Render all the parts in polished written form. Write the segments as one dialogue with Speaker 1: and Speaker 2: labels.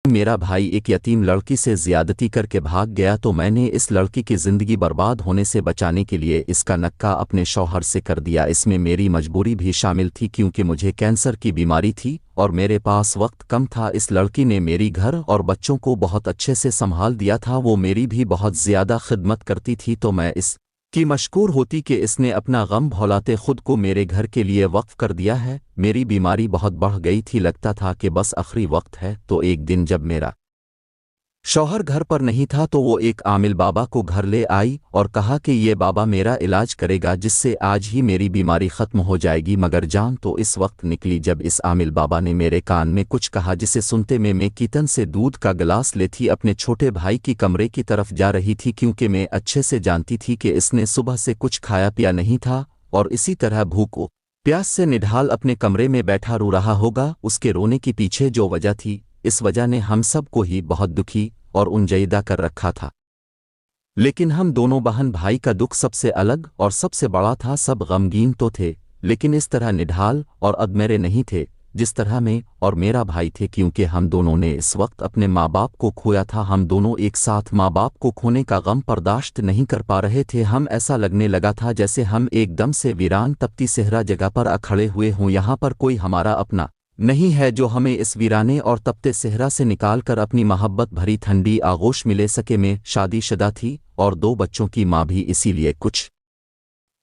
Speaker 1: मेरा भाई एक यतीम लड़की से ज्यादती करके भाग गया तो मैंने इस लड़की की जिंदगी बर्बाद होने से बचाने के लिए इसका नक्का अपने शौहर से कर दिया। इसमें मेरी मजबूरी भी शामिल थी क्योंकि मुझे कैंसर की बीमारी थी और मेरे पास वक्त कम था। इस लड़की ने मेरी घर और बच्चों को बहुत अच्छे से संभाल दिया था। वो मेरी भी बहुत ज्यादा खिदमत करती थी तो मैं इस की मशकूर होती कि इसने अपना गम भुलाते खुद को मेरे घर के लिए वक्फ कर दिया है। मेरी बीमारी बहुत बढ़ गई थी, लगता था कि बस आखिरी वक्त है। तो एक दिन जब मेरा शौहर घर पर नहीं था तो वो एक आमिल बाबा को घर ले आई और कहा कि ये बाबा मेरा इलाज करेगा जिससे आज ही मेरी बीमारी ख़त्म हो जाएगी। मगर जान तो इस वक्त निकली जब इस आमिल बाबा ने मेरे कान में कुछ कहा जिसे सुनते में मैं किचन से दूध का गिलास लेती अपने छोटे भाई की कमरे की तरफ जा रही थी क्योंकि मैं अच्छे से जानती थी कि इसने सुबह से कुछ खाया पिया नहीं था और इसी तरह भूख प्यास से निढाल अपने कमरे में बैठा रो रहा होगा। उसके रोने के पीछे जो वजह थी, इस वजह ने हम सब को ही बहुत दुखी और उंजीदा कर रखा था। लेकिन हम दोनों बहन भाई का दुख सबसे अलग और सबसे बड़ा था। सब गमगीन तो थे लेकिन इस तरह निढाल और अधमरे नहीं थे जिस तरह मैं और मेरा भाई थे, क्योंकि हम दोनों ने इस वक्त अपने माँ बाप को खोया था। हम दोनों एक साथ माँ बाप को खोने का गम बर्दाश्त नहीं कर पा रहे थे। हम ऐसा लगने लगा था जैसे हम एकदम से वीरान तपती सहरा जगह पर खड़े हुए हों। यहाँ पर कोई हमारा अपना नहीं है जो हमें इस वीराने और तपते सहरा से निकाल कर अपनी मोहब्बत भरी ठंडी आगोश मिले सके। मैं शादीशुदा थी और 2 बच्चों की माँ भी, इसीलिए कुछ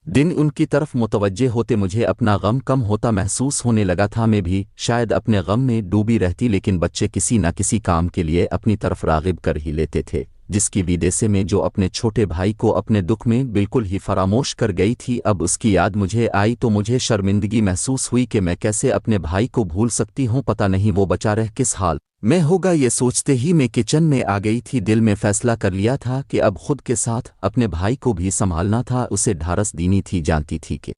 Speaker 1: दिन उनकी तरफ मुतवज्जे होते मुझे अपना गम कम होता महसूस होने लगा था। मैं भी शायद अपने गम में डूबी रहती, लेकिन बच्चे किसी न किसी काम के लिए अपनी तरफ राग़िब कर ही लेते थे, जिसकी वजह से मैं जो अपने छोटे भाई को अपने दुख में बिल्कुल ही फरामोश कर गई थी, अब उसकी याद मुझे आई तो मुझे शर्मिंदगी महसूस हुई कि मैं कैसे अपने भाई को भूल सकती हूँ। पता नहीं वो बेचारा किस हाल में होगा। ये सोचते ही मैं किचन में आ गई थी। दिल में फैसला कर लिया था कि अब खुद के साथ अपने भाई को भी संभालना था, उसे ढारस देनी थी। जानती थी कि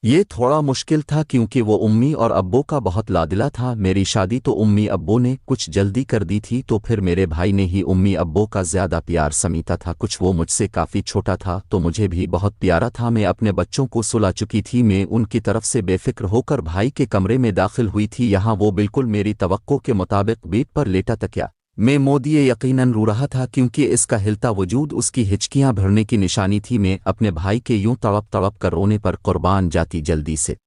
Speaker 1: ये थोड़ा मुश्किल था क्योंकि वो उम्मी और अब्बो का बहुत लादिला था। मेरी शादी तो उम्मी अब्बो ने कुछ जल्दी कर दी थी तो फिर मेरे भाई ने ही उम्मी अब्बो का ज़्यादा प्यार समीता था। कुछ वो मुझसे काफ़ी छोटा था तो मुझे भी बहुत प्यारा था। मैं अपने बच्चों को सुला चुकी थी। मैं उनकी तरफ से बेफिक्र होकर भाई के कमरे में दाखिल हुई थी। यहाँ वो बिल्कुल मेरी तवक्को के मुताबिक बेड पर लेटा तकिया मैं मोदिए यकीनन रो रहा था क्योंकि इसका हिलता वजूद उसकी हिचकियां भरने की निशानी थी। मैं अपने भाई के यूं तड़प तड़प कर रोने पर कुर्बान जाती जल्दी से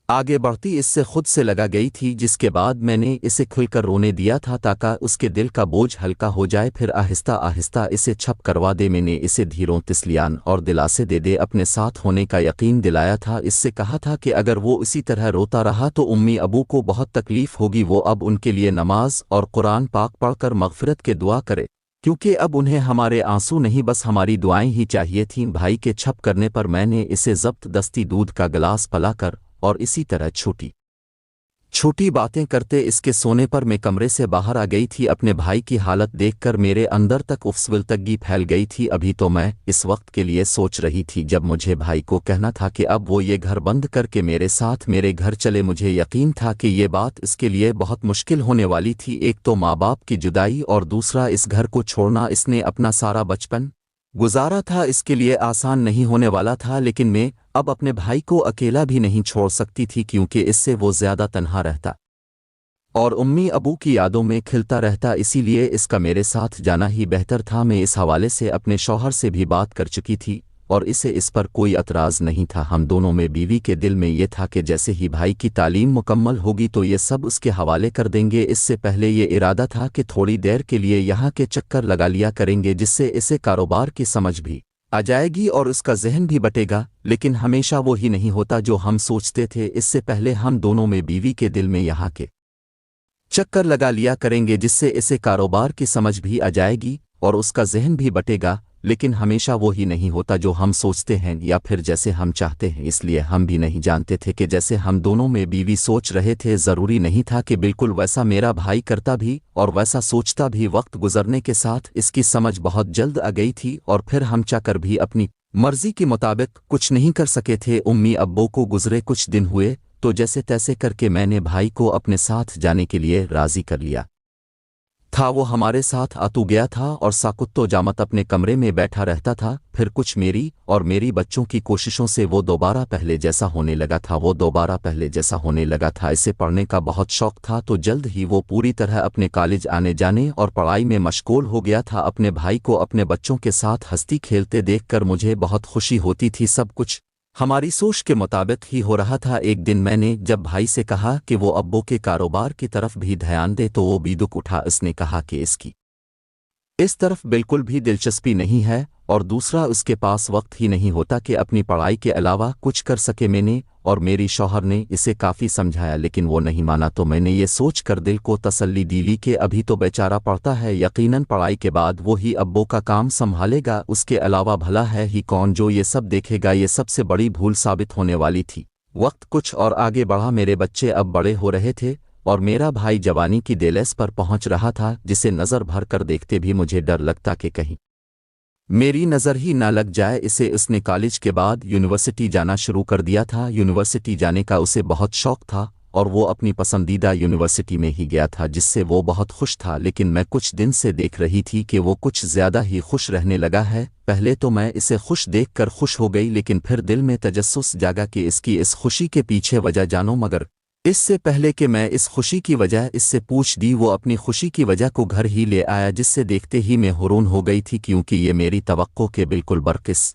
Speaker 1: आगे बढ़ती इससे खुद से लगा गई थी, जिसके बाद मैंने इसे खुलकर रोने दिया था ताकि उसके दिल का बोझ हल्का हो जाए। फिर आहिस्ता आहिस्ता इसे छप करवा दे। मैंने इसे धीरों तसलियान और दिलासे दे दे अपने साथ होने का यकीन दिलाया था। इससे कहा था कि अगर वो इसी तरह रोता रहा तो उम्मी अबू को बहुत तकलीफ होगी। वो अब उनके लिए नमाज और कुरान पाक पढ़कर मग़फ़िरत के दुआ करे क्योंकि अब उन्हें हमारे आंसू नहीं बस हमारी दुआएं ही चाहिए थीं। भाई के छप करने पर मैंने इसे ज़बरदस्ती दूध का गिलास पिलाकर और इसी तरह छोटी छोटी बातें करते इसके सोने पर मैं कमरे से बाहर आ गई थी। अपने भाई की हालत देखकर मेरे अंदर तक उफ़्सविलतगी फैल गई थी। अभी तो मैं इस वक्त के लिए सोच रही थी जब मुझे भाई को कहना था कि अब वो ये घर बंद करके मेरे साथ मेरे घर चले। मुझे यकीन था कि ये बात इसके लिए बहुत मुश्किल होने वाली थी। एक तो माँ बाप की जुदाई और दूसरा इस घर को छोड़ना। इसने अपना सारा बचपन गुजारा था, इसके लिए आसान नहीं होने वाला था। लेकिन मैं अब अपने भाई को अकेला भी नहीं छोड़ सकती थी क्योंकि इससे वो ज़्यादा तन्हा रहता और उम्मी अबू की यादों में खिलता रहता। इसीलिए इसका मेरे साथ जाना ही बेहतर था। मैं इस हवाले से अपने शौहर से भी बात कर चुकी थी और इसे इस पर कोई एतराज़ नहीं था। हम दोनों में बीवी के दिल में ये था कि जैसे ही भाई की तालीम मुकम्मल होगी तो ये सब उसके हवाले कर देंगे। इससे पहले ये इरादा था कि थोड़ी देर के लिए यहाँ के चक्कर लगा लिया करेंगे जिससे इसे कारोबार की समझ भी आ जाएगी और उसका जहन भी बटेगा। लेकिन हमेशा वो ही नहीं होता जो हम सोचते थे। इससे पहले हम दोनों में बीवी के दिल में यहाँ के चक्कर लगा लिया करेंगे जिससे इसे कारोबार की समझ भी आ जाएगी और उसका जहन भी बटेगा। लेकिन हमेशा वो ही नहीं होता जो हम सोचते हैं या फिर जैसे हम चाहते हैं। इसलिए हम भी नहीं जानते थे कि जैसे हम दोनों में बीवी सोच रहे थे ज़रूरी नहीं था कि बिल्कुल वैसा मेरा भाई करता भी और वैसा सोचता भी। वक्त गुजरने के साथ इसकी समझ बहुत जल्द आ गई थी और फिर हम चाहकर भी अपनी मर्जी के मुताबिक कुछ नहीं कर सके थे। उम्मी अब्बो को गुजरे कुछ दिन हुए तो जैसे तैसे करके मैंने भाई को अपने साथ जाने के लिए राज़ी कर लिया था वो हमारे साथ आतू गया था और साकुत्तो जामत अपने कमरे में बैठा रहता था। फिर कुछ मेरी और मेरी बच्चों की कोशिशों से वो दोबारा पहले जैसा होने लगा था। इसे पढ़ने का बहुत शौक था तो जल्द ही वो पूरी तरह अपने कॉलेज आने जाने और पढ़ाई में मशगूल हो गया था। अपने भाई को अपने बच्चों के साथ हंसती खेलते देखकर मुझे बहुत खुशी होती थी। सब कुछ हमारी सोच के मुताबिक ही हो रहा था। एक दिन मैंने जब भाई से कहा कि वो अब्बू के कारोबार की तरफ भी ध्यान दे तो वो बेदुख उठा। इसने कहा कि इसकी इस तरफ बिल्कुल भी दिलचस्पी नहीं है और दूसरा उसके पास वक्त ही नहीं होता कि अपनी पढ़ाई के अलावा कुछ कर सके। मैंने और मेरी शौहर ने इसे काफ़ी समझाया लेकिन वो नहीं माना। तो मैंने ये सोच कर दिल को तसल्ली दी कि अभी तो बेचारा पढ़ता है, यकीनन पढ़ाई के बाद वो ही अब्बो का काम संभालेगा, उसके अलावा भला है ही कौन जो ये सब देखेगा। ये सबसे बड़ी भूल साबित होने वाली थी। वक्त कुछ और आगे बढ़ा। मेरे बच्चे अब बड़े हो रहे थे और मेरा भाई जवानी की देलेस पर पहुंच रहा था, जिसे नज़र भर कर देखते भी मुझे डर लगता कि कहीं मेरी नज़र ही ना लग जाए इसे। उसने कॉलेज के बाद यूनिवर्सिटी जाना शुरू कर दिया था। यूनिवर्सिटी जाने का उसे बहुत शौक था और वो अपनी पसंदीदा यूनिवर्सिटी में ही गया था, जिससे वो बहुत खुश था। लेकिन मैं कुछ दिन से देख रही थी कि वो कुछ ज़्यादा ही खुश रहने लगा है। पहले तो मैं इसे खुश देखकर खुश हो गई, लेकिन फिर दिल में तजस्सुस जागा कि इसकी इस खुशी के पीछे वजह जानो। मगर इससे पहले कि मैं इस खुशी की वजह इससे पूछ दी, वो अपनी खुशी की वजह को घर ही ले आया, जिससे देखते ही मैं हुरून हो गई थी, क्योंकि ये मेरी तवक्को के बिल्कुल बरकिस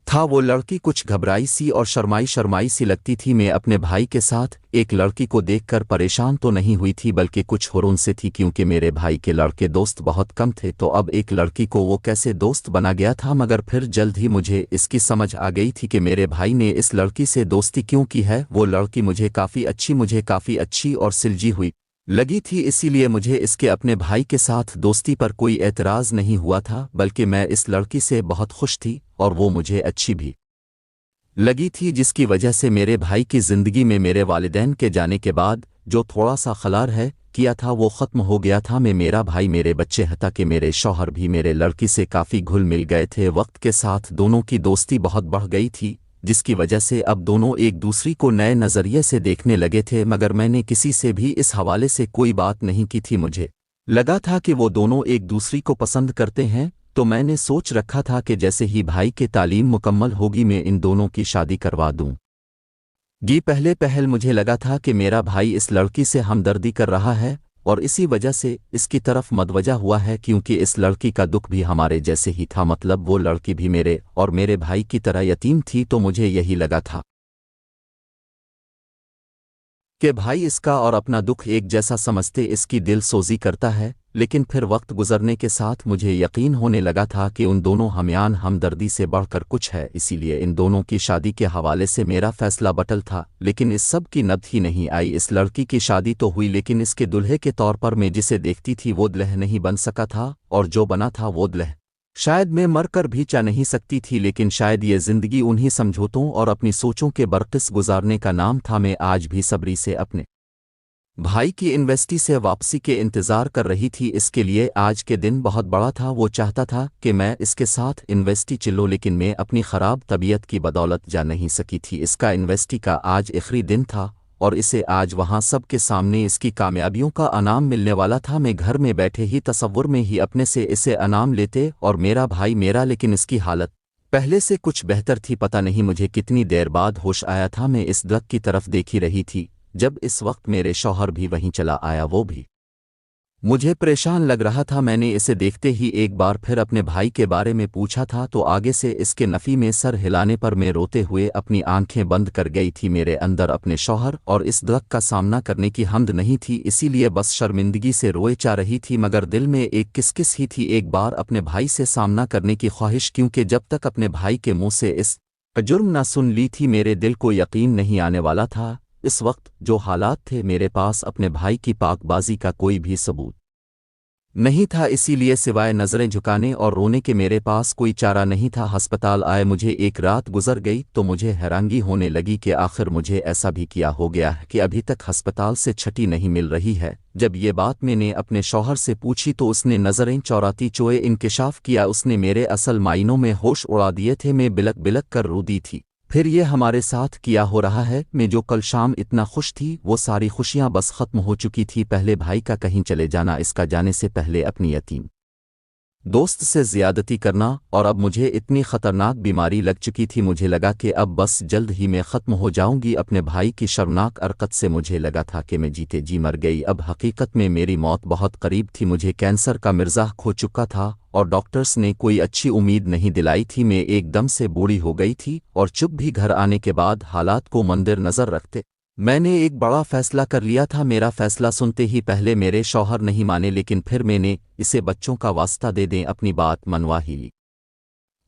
Speaker 1: था। वो लड़की कुछ घबराई सी और शर्माई सी लगती थी। मैं अपने भाई के साथ एक लड़की को देखकर परेशान तो नहीं हुई थी, बल्कि कुछ हुरून से थी, क्योंकि मेरे भाई के लड़के दोस्त बहुत कम थे। तो अब एक लड़की को वो कैसे दोस्त बना गया था। मगर फिर जल्द ही मुझे इसकी समझ आ गई थी कि मेरे भाई ने इस लड़की से दोस्ती क्यों की है। वो लड़की मुझे काफ़ी अच्छी और सिलजी हुई लगी थी, इसीलिए मुझे इसके अपने भाई के साथ दोस्ती पर कोई एतराज़ नहीं हुआ था, बल्कि मैं इस लड़की से बहुत खुश थी और वो मुझे अच्छी भी लगी थी, जिसकी वजह से मेरे भाई की ज़िंदगी में मेरे वालिदैन के जाने के बाद जो थोड़ा सा खलार है किया था वो ख़त्म हो गया था। मेरा भाई, मेरे बच्चे, हत्ता कि मेरे शौहर भी मेरे लड़की से काफ़ी घुल मिल गए थे। वक्त के साथ दोनों की दोस्ती बहुत बढ़ गई थी, जिसकी वजह से अब दोनों एक दूसरी को नए नज़रिए से देखने लगे थे। मगर मैंने किसी से भी इस हवाले से कोई बात नहीं की थी। मुझे लगा था कि वो दोनों एक दूसरी को पसंद करते हैं, तो मैंने सोच रखा था कि जैसे ही भाई की तालीम मुकम्मल होगी मैं इन दोनों की शादी करवा दूँ। पहल मुझे लगा था कि मेरा भाई इस लड़की से हमदर्दी कर रहा है और इसी वजह से इसकी तरफ मदवजा हुआ है, क्योंकि इस लड़की का दुख भी हमारे जैसे ही था। मतलब वो लड़की भी मेरे और मेरे भाई की तरह यतीम थी। तो मुझे यही लगा था कि भाई इसका और अपना दुख एक जैसा समझते इसकी दिल सोजी करता है। लेकिन फिर वक्त गुजरने के साथ मुझे यकीन होने लगा था कि उन दोनों हमयान हमदर्दी से बढ़कर कुछ है, इसीलिए इन दोनों की शादी के हवाले से मेरा फैसला बटल था। लेकिन इस सब की नब्ज ही नहीं आई। इस लड़की की शादी तो हुई, लेकिन इसके दुल्हे के तौर पर मैं जिसे देखती थी वो दुल्ह नहीं बन सका था, और जो बना था वो दुल्ह शायद मैं मर कर भी चाह नहीं सकती थी। लेकिन शायद ये ज़िंदगी उन्हीं समझौतों और अपनी सोचों के बरक़िस गुजारने का नाम था। मैं आज भी सब्री से अपने भाई की यूनिवर्सिटी से वापसी के इंतज़ार कर रही थी। इसके लिए आज के दिन बहुत बड़ा था। वो चाहता था कि मैं इसके साथ यूनिवर्सिटी चलूं, लेकिन मैं अपनी ख़राब तबीयत की बदौलत जा नहीं सकी थी। इसका यूनिवर्सिटी का आज आखिरी दिन था और इसे आज वहाँ सब के सामने इसकी कामयाबियों का इनाम मिलने वाला था। मैं घर में बैठे ही तसव्वुर में ही अपने से इसे इनाम लेते और मेरा भाई मेरा, लेकिन इसकी हालत पहले से कुछ बेहतर थी। पता नहीं मुझे कितनी देर बाद होश आया था। मैं इस दरख्त की तरफ देख ही रही थी जब इस वक्त मेरे शौहर भी वहीं चला आया। वो भी मुझे परेशान लग रहा था। मैंने इसे देखते ही एक बार फिर अपने भाई के बारे में पूछा था, तो आगे से इसके नफ़ी में सर हिलाने पर मैं रोते हुए अपनी आंखें बंद कर गई थी। मेरे अंदर अपने शौहर और इस दरख्त का सामना करने की हमद नहीं थी, इसीलिए बस शर्मिंदगी से रोए जा रही थी। मगर दिल में एक किसकिस ही थी, एक बार अपने भाई से सामना करने की ख्वाहिश, क्योंकि जब तक अपने भाई के मुँह से इस जुर्म न सुन ली थी मेरे दिल को यकीन नहीं आने वाला था। इस वक्त जो हालात थे, मेरे पास अपने भाई की पाकबाजी का कोई भी सबूत नहीं था, इसीलिए सिवाय नज़रें झुकाने और रोने के मेरे पास कोई चारा नहीं था। अस्पताल आए मुझे एक रात गुजर गई तो मुझे हैरानगी होने लगी कि आखिर मुझे ऐसा भी क्या हो गया है कि अभी तक अस्पताल से छुट्टी नहीं मिल रही है। जब ये बात मैंने अपने शौहर से पूछी तो उसने नज़रें चौराती चोए इंकिशाफ किया। उसने मेरे असल मायनों में होश उड़ा दिए थे। मैं बिलक बिलक कर रो दी थी। پھر یہ ہمارے ساتھ کیا ہو رہا ہے؟ میں جو کل شام اتنا خوش تھی وہ ساری خوشیاں بس ختم ہو چکی تھی۔ پہلے بھائی کا کہیں چلے جانا، اس کا جانے سے پہلے اپنی یتیم دوست سے زیادتی کرنا، اور اب مجھے اتنی خطرناک بیماری لگ چکی تھی، مجھے لگا کہ اب بس جلد ہی میں ختم ہو جاؤں گی۔ اپنے بھائی کی شرمناک حرکت سے مجھے لگا تھا کہ میں جیتے جی مر گئی۔ اب حقیقت میں میری موت بہت قریب تھی، مجھے کینسر کا مرض ہو چکا تھا اور ڈاکٹرز نے کوئی اچھی امید نہیں دلائی تھی۔ میں ایک دم سے بوڑھی ہو گئی تھی اور چپ بھی گھر آنے کے بعد حالات کو مندر نظر رکھتے میں نے ایک بڑا فیصلہ کر لیا تھا۔ میرا فیصلہ سنتے ہی پہلے میرے شوہر نہیں مانے، لیکن پھر میں نے اسے بچوں کا واسطہ دے دیں اپنی بات منوا ہی لی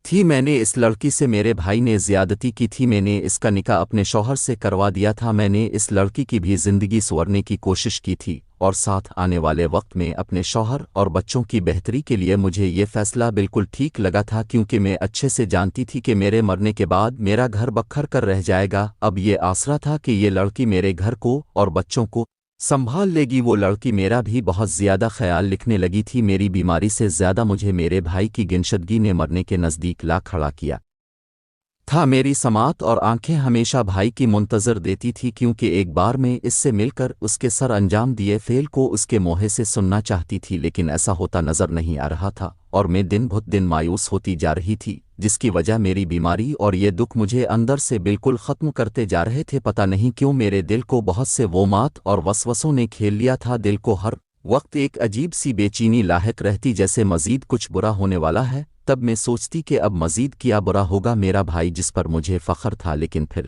Speaker 1: تھی۔ میں نے اس لڑکی سے، میرے بھائی نے زیادتی کی تھی، میں نے اس کا نکاح اپنے شوہر سے کروا دیا تھا۔ میں نے اس لڑکی کی بھی زندگی سنورنے کی کوشش کی تھی اور ساتھ آنے والے وقت میں اپنے شوہر اور بچوں کی بہتری کے لیے مجھے یہ فیصلہ بالکل ٹھیک لگا تھا، کیونکہ میں اچھے سے جانتی تھی کہ میرے مرنے کے بعد میرا گھر بکھر کر رہ جائے گا۔ اب یہ آسرا تھا کہ یہ لڑکی میرے گھر کو اور بچوں کو سنبھال لے گی۔ وہ لڑکی میرا بھی بہت زیادہ خیال لکھنے لگی تھی۔ میری بیماری سے زیادہ مجھے میرے بھائی کی گمشدگی نے مرنے کے نزدیک لا کھڑا کیا تھا۔ میری سماعت اور آنکھیں ہمیشہ بھائی کی منتظر دیتی تھی، کیونکہ ایک بار میں اس سے مل کر اس کے سر انجام دیے فعل کو اس کے منہ سے سننا چاہتی تھی، لیکن ایسا ہوتا نظر نہیں آ رہا تھا اور میں دن بہت دن مایوس ہوتی جا رہی تھی، جس کی وجہ میری بیماری اور یہ دکھ مجھے اندر سے بالکل ختم کرتے جا رہے تھے۔ پتہ نہیں کیوں میرے دل کو بہت سے وہمات اور وسوسوں نے کھیل لیا تھا۔ دل کو ہر وقت ایک عجیب سی بے چینی لاحق رہتی، جیسے مزید کچھ برا ہونے والا ہے۔ تب میں سوچتی کہ اب مزید کیا برا ہوگا۔ میرا بھائی جس پر مجھے فخر تھا، لیکن پھر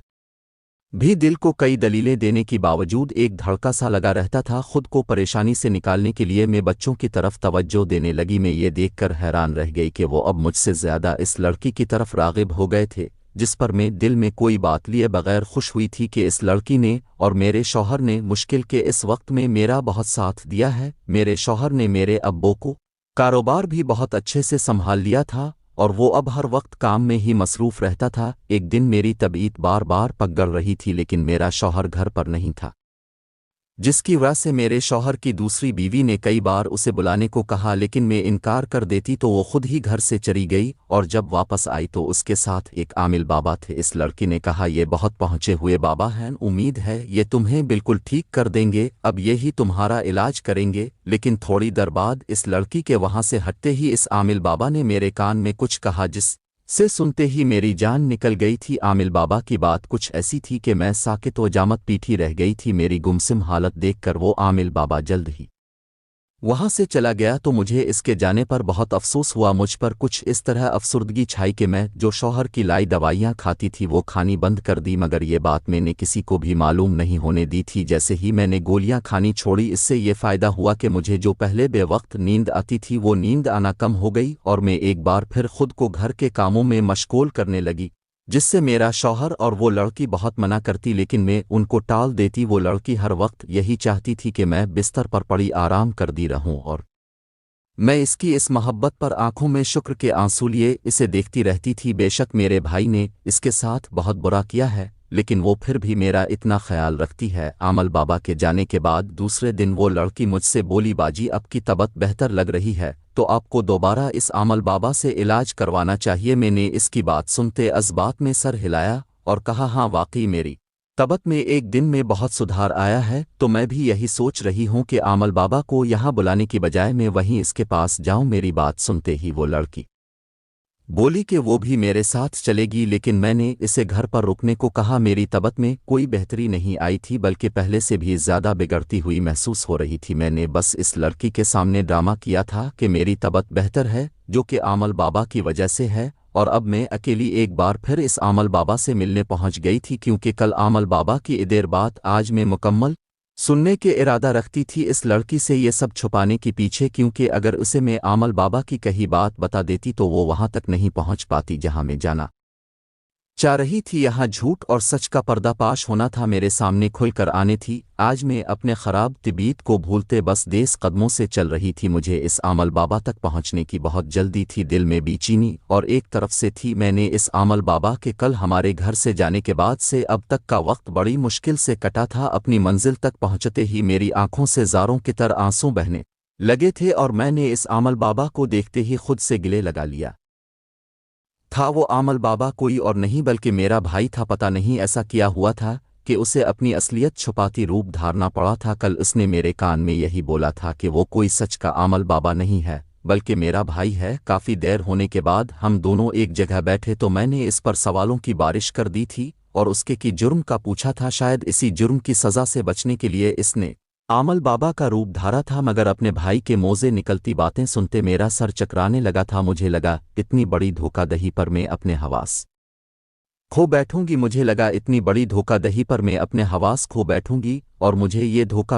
Speaker 1: بھی دل کو کئی دلیلیں دینے کے باوجود ایک دھڑکا سا لگا رہتا تھا۔ خود کو پریشانی سے نکالنے کے لیے میں بچوں کی طرف توجہ دینے لگی۔ میں یہ دیکھ کر حیران رہ گئی کہ وہ اب مجھ سے زیادہ اس لڑکی کی طرف راغب ہو گئے تھے، جس پر میں دل میں کوئی بات لیے بغیر خوش ہوئی تھی کہ اس لڑکی نے اور میرے شوہر نے مشکل کے اس وقت میں میرا بہت ساتھ دیا ہے۔ میرے شوہر نے میرے ابو کو کاروبار بھی بہت اچھے سے سنبھال لیا تھا اور وہ اب ہر وقت کام میں ہی مصروف رہتا تھا۔ ایک دن میری طبیعت بار بار پگڑ رہی تھی، لیکن میرا شوہر گھر پر نہیں تھا، جس کی وجہ سے میرے شوہر کی دوسری بیوی نے کئی بار اسے بلانے کو کہا، لیکن میں انکار کر دیتی تو وہ خود ہی گھر سے چلی گئی، اور جب واپس آئی تو اس کے ساتھ ایک عامل بابا تھے۔ اس لڑکی نے کہا، یہ بہت پہنچے ہوئے بابا ہیں، امید ہے یہ تمہیں بالکل ٹھیک کر دیں گے، اب یہی تمہارا علاج کریں گے۔ لیکن تھوڑی دیر بعد اس لڑکی کے وہاں سے ہٹتے ہی اس عامل بابا نے میرے کان میں کچھ کہا، جس سے سنتے ہی میری جان نکل گئی تھی۔ عامل بابا کی بات کچھ ایسی تھی کہ میں ساکت و جامت پیٹھی رہ گئی تھی۔ میری گمسم حالت دیکھ کر وہ عامل بابا جلد ہی وہاں سے چلا گیا تو مجھے اس کے جانے پر بہت افسوس ہوا۔ مجھ پر کچھ اس طرح افسردگی چھائی کہ میں جو شوہر کی لائی دوائیاں کھاتی تھی وہ کھانی بند کر دی، مگر یہ بات میں نے کسی کو بھی معلوم نہیں ہونے دی تھی۔ جیسے ہی میں نے گولیاں کھانی چھوڑی، اس سے یہ فائدہ ہوا کہ مجھے جو پہلے بے وقت نیند آتی تھی وہ نیند آنا کم ہو گئی، اور میں ایک بار پھر خود کو گھر کے کاموں میں مشغول کرنے لگی، جس سے میرا شوہر اور وہ لڑکی بہت منع کرتی، لیکن میں ان کو ٹال دیتی۔ وہ لڑکی ہر وقت یہی چاہتی تھی کہ میں بستر پر پڑی آرام کرتی رہوں، اور میں اس کی اس محبت پر آنکھوں میں شکر کے آنسو لیے اسے دیکھتی رہتی تھی۔ بے شک میرے بھائی نے اس کے ساتھ بہت برا کیا ہے، لیکن وہ پھر بھی میرا اتنا خیال رکھتی ہے۔ عامل بابا کے جانے کے بعد دوسرے دن وہ لڑکی مجھ سے بولی، باجی اب کی طبیعت بہتر لگ رہی ہے تو آپ کو دوبارہ اس عامل بابا سے علاج کروانا چاہیے۔ میں نے اس کی بات سنتے اس بات میں سر ہلایا اور کہا، ہاں واقعی میری طبیعت میں ایک دن میں بہت سدھار آیا ہے، تو میں بھی یہی سوچ رہی ہوں کہ عامل بابا کو یہاں بلانے کی بجائے میں وہیں اس کے پاس جاؤں۔ میری بات سنتے ہی وہ لڑکی بولی کہ وہ بھی میرے ساتھ چلے گی، لیکن میں نے اسے گھر پر رکنے کو کہا۔ میری طبیعت میں کوئی بہتری نہیں آئی تھی، بلکہ پہلے سے بھی زیادہ بگڑتی ہوئی محسوس ہو رہی تھی۔ میں نے بس اس لڑکی کے سامنے ڈرامہ کیا تھا کہ میری طبیعت بہتر ہے، جو کہ عامل بابا کی وجہ سے ہے، اور اب میں اکیلی ایک بار پھر اس عامل بابا سے ملنے پہنچ گئی تھی، کیونکہ کل عامل بابا کی دیر بات آج میں مکمل سننے کے ارادہ رکھتی تھی اس لڑکی سے یہ سب چھپانے کے پیچھے، کیونکہ اگر اسے میں عامل بابا کی کہی بات بتا دیتی تو وہ وہاں تک نہیں پہنچ پاتی جہاں میں جانا چاہ رہی تھی۔ یہاں جھوٹ اور سچ کا پردہ پاش ہونا تھا، میرے سامنے کھل کر آنے تھی۔ آج میں اپنے خراب طبیعت کو بھولتے بس تیز قدموں سے چل رہی تھی۔ مجھے اس عامل بابا تک پہنچنے کی بہت جلدی تھی، دل میں بے چینی اور ایک طرف سے تھی۔ میں نے اس عامل بابا کے کل ہمارے گھر سے جانے کے بعد سے اب تک کا وقت بڑی مشکل سے کٹا تھا۔ اپنی منزل تک پہنچتے ہی میری آنکھوں سے زاروں کی طرح آنسو بہنے لگے تھے، اور میں نے اس عامل بابا کو دیکھتے ہی خود سے گلے لگا لیا था वो आमल बाबा कोई और नहीं बल्कि मेरा भाई था। पता नहीं ऐसा किया हुआ था कि उसे अपनी असलियत छुपाती रूप धारना पड़ा था। कल उसने मेरे कान में यही बोला था कि वो कोई सच का आमल बाबा नहीं है बल्कि मेरा भाई है। काफ़ी देर होने के बाद हम दोनों एक जगह बैठे तो मैंने इस पर सवालों की बारिश कर दी थी और उसके की जुर्म का पूछा था। शायद इसी जुर्म की सज़ा से बचने के लिए इसने आमल बाबा का रूप धारा था। मगर अपने भाई के मोज़े निकलती बातें सुनते मेरा सर चकराने लगा था। मुझे लगा इतनी बड़ी धोखाधड़ी पर मैं अपने हवास खो बैठूंगी। मुझे लगा इतनी बड़ी धोखाधड़ी पर मैं अपने हवास खो बैठूंगी और मुझे ये धोखा